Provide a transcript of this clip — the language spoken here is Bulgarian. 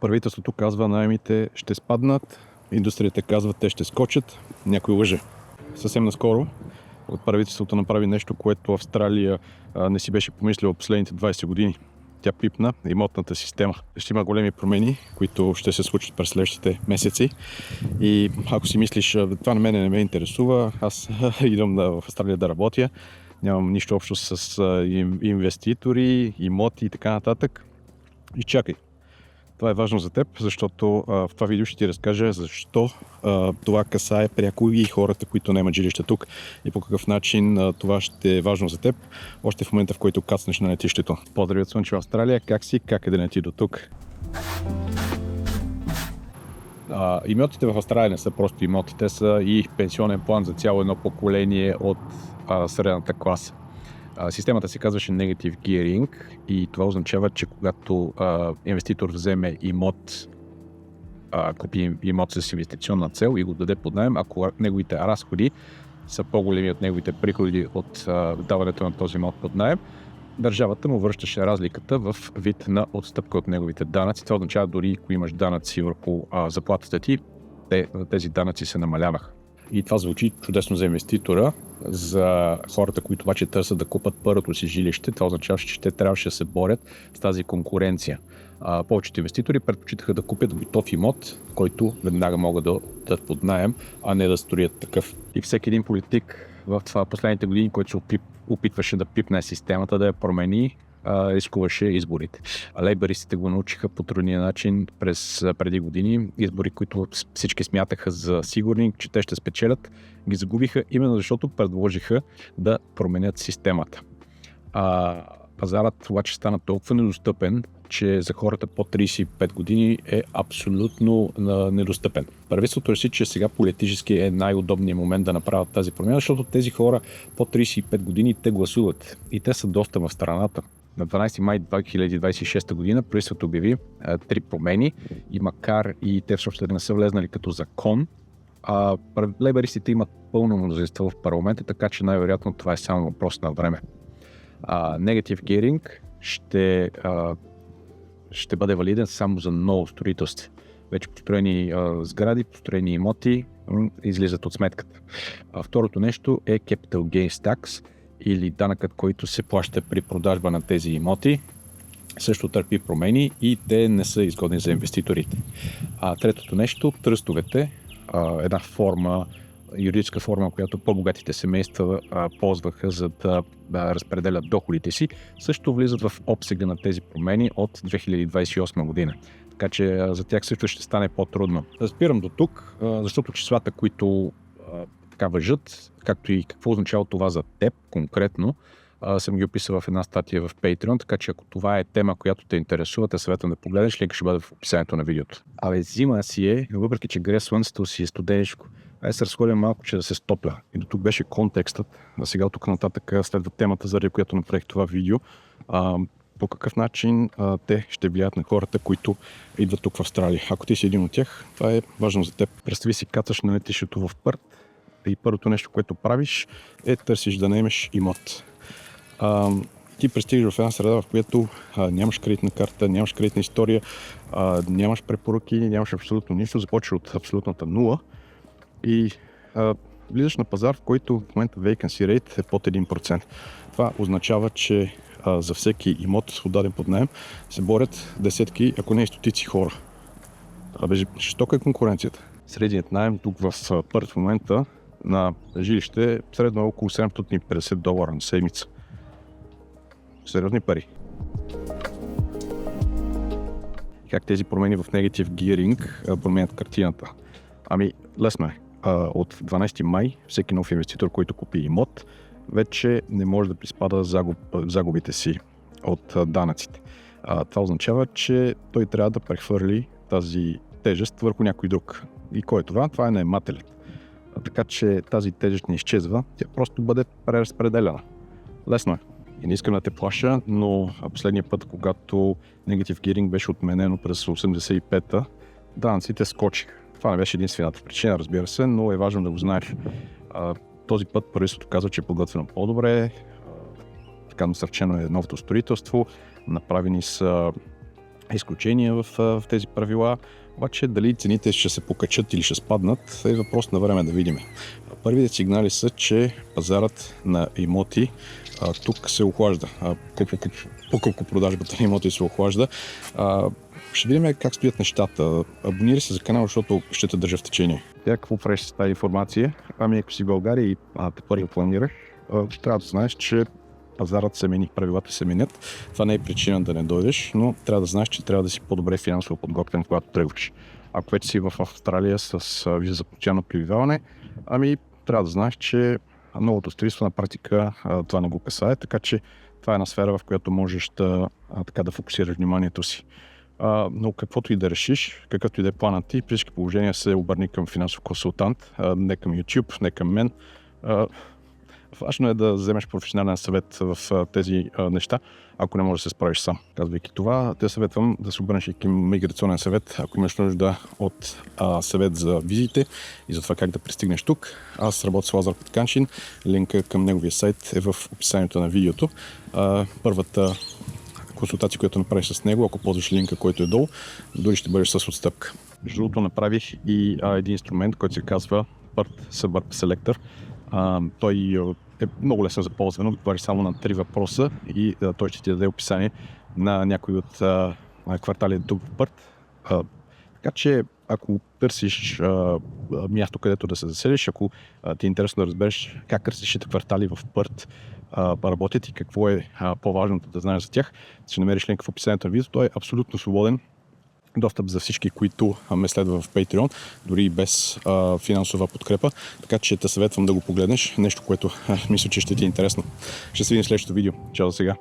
Правителството казва, наемите ще спаднат, индустрията казва, те ще скочат, някой лъже. Съвсем наскоро от правителството направи нещо, което Австралия не си беше помислила последните 20 години. Тя пипна имотната система. Ще има големи промени, които ще се случат през следващите месеци. И ако си мислиш, това на мен не ме интересува, аз идвам в Австралия да работя, нямам нищо общо с инвеститори, имоти и така нататък. И чакай. Това е важно за теб, защото в това видео ще ти разкажа защо това касае пряко и хората, които нямат жилища тук и по какъв начин това ще е важно за теб, още в момента, в който кацнеш на летището. Поздрави от Слънчева Австралия, как си, как е да не ти до тук? Имотите в Австралия не са просто имоти, те са и пенсионен план за цяло едно поколение от средната класа. Системата се казваше Negative Gearing и това означава, че когато инвеститор вземе имот, купи имот с инвестиционна цел и го даде под наем, ако неговите разходи са по-големи от неговите приходи от даването на този имот под наем, държавата му връщаше разликата в вид на отстъпка от неговите данъци. Това означава, дори ако имаш данъци върху заплатата ти, тези данъци се намаляваха. И това звучи чудесно за инвеститора. За хората, които обаче търсят да купат първото си жилище, това означава, че те трябваше да се борят с тази конкуренция. Повечето инвеститори предпочитаха да купят готов имот, който веднага могат да дадат под наем, а не да строят такъв. И всеки един политик в последните години, който се опитваше да пипне системата, да я промени, рискуваше изборите. Лейбъристите го научиха по трудния начин преди години. Избори, които всички смятаха за сигурни, че те ще спечелят, ги загубиха именно защото предложиха да променят системата. Пазарът обаче стана толкова недостъпен, че за хората по 35 години е абсолютно недостъпен. Правителството реши, че сега политически е най-удобният момент да направят тази промяна, защото тези хора по 35 години те гласуват и те са доста в страната. На 12 май 2026 година правителството обяви 3 промени и макар и те всъщност да не са влезнали като закон, лейбъристите имат пълно мнозинство в парламента, така че най-вероятно това е само въпрос на време. Negative Gearing ще бъде валиден само за ново строителство. Вече построени сгради, построени имоти излизат от сметката. Второто нещо е Capital Gains Tax или данъкът, който се плаща при продажба на тези имоти. Също търпи промени и те не са изгодни за инвеститорите. Третото нещо, тръстовете, една юридическа форма, която по-богатите семейства ползваха за да разпределят доходите си, също влизат в обсега на тези промени от 2028 година. Така че за тях също ще стане по-трудно. Спирам до тук, защото числата, които така важат, както и какво означава това за теб конкретно, съм ги описал в една статия в Patreon, така че ако това е тема, която те интересува, те съветвам да погледнеш, линк ще бъде в описанието на видеото. Зима си е, въпреки че гре слънцето си е студенешко. Се разходим малко, че да се стопля. И до тук беше контекстът. А сега от тук нататък следва темата, заради която направих това видео. По какъв начин те ще влияят на хората, които идват тук в Австралия. Ако ти си един от тях, това е важно за теб. Представи си, кацаш на летището в Пърт и първото нещо, което правиш, е търсиш да наемеш имот. Ти пристигаш в една среда, в която нямаш кредитна карта, нямаш кредитна история, нямаш препоръки, нямаш абсолютно нищо, започваш от абсолютната нула и влизаш на пазар, в който в момента vacancy rate е под 1%. Това означава, че за всеки имот, отдаден под наем, се борят десетки, ако не и стотици хора. Жестока е конкуренцията. Средният наем тук в Пърт в момента на жилище средно е около $750 на седмица. Сериозни пари. Как тези промени в Negative Gearing променят картината? Лесно е. От 12 май всеки нов инвеститор, който купи имот, вече не може да приспада загубите си от данъците. Това означава, че той трябва да прехвърли тази тежест върху някой друг. И кой е това? Това е наемателят. Така че тази тежест не изчезва, тя просто бъде преразпределена. Лесно е. И не искам да те плаша, но последния път, когато Negative Gearing беше отменено през 85-та, данъците скочиха. Това не беше единствената причина, разбира се, но е важно да го знаеш. Този път правителството казва, че е подготвено по-добре, така насърчено е новото строителство, направени са изключения в тези правила, обаче дали цените ще се покачат или ще спаднат е въпрос на време да видим. Първите сигнали са, че пазарът на имоти тук се охлажда. Покупко-продажбата на имоти се охлажда. Ще видим как стоят нещата. Абонирай се за канала, защото ще те държа в течение. Тя какво правиш с тази информация? Ако си в България и те първо планираш, трябва да знаеш, че пазарът се мени, правилата се менят. Това не е причина да не дойдеш, но трябва да знаеш, че трябва да си по-добре финансово подготвен, когато тръгваш. Ако вече си в Австралия с виза за постоянно пребиваване, трябва да знаеш, че новото строителство на практика това не го касае, така че това е една сфера, в която можеш да фокусираш вниманието си. Но каквото и да решиш, какъвто и да е планът ти, при всички положения се обърни към финансов консултант, не към YouTube, не към мен. Важно е да вземеш професионален съвет в тези неща, ако не можеш да се справиш сам. Казвайки това, те съветвам да се обърнеш и към миграционен съвет, ако имаш нужда от съвет за визите и за това как да пристигнеш тук. Аз работя с Лазар Петканчин, линка към неговия сайт е в описанието на видеото. Първата консултация, която направиш с него, ако ползваш линка, който е долу, дори ще бъдеш с отстъпка. Между другото направих и един инструмент, който се казва PERT Suburb Selector. Той е много лесен за ползване, отговаря само на 3 въпроса и той ще ти даде описание на някои от квартали тук в Пърт. Така че ако търсиш място, където да се заселиш, ако ти е интересно да разбереш как различните квартали в Пърт работят и какво е по-важното да знаеш за тях, ще намериш линк в описанието на видеото. Той е абсолютно свободен. Достъп за всички, които ме следва в Patreon, дори и без финансова подкрепа, така че те съветвам да го погледнеш, нещо, което мисля, че ще ти е интересно. Ще се видим в следващото видео. Чао за сега!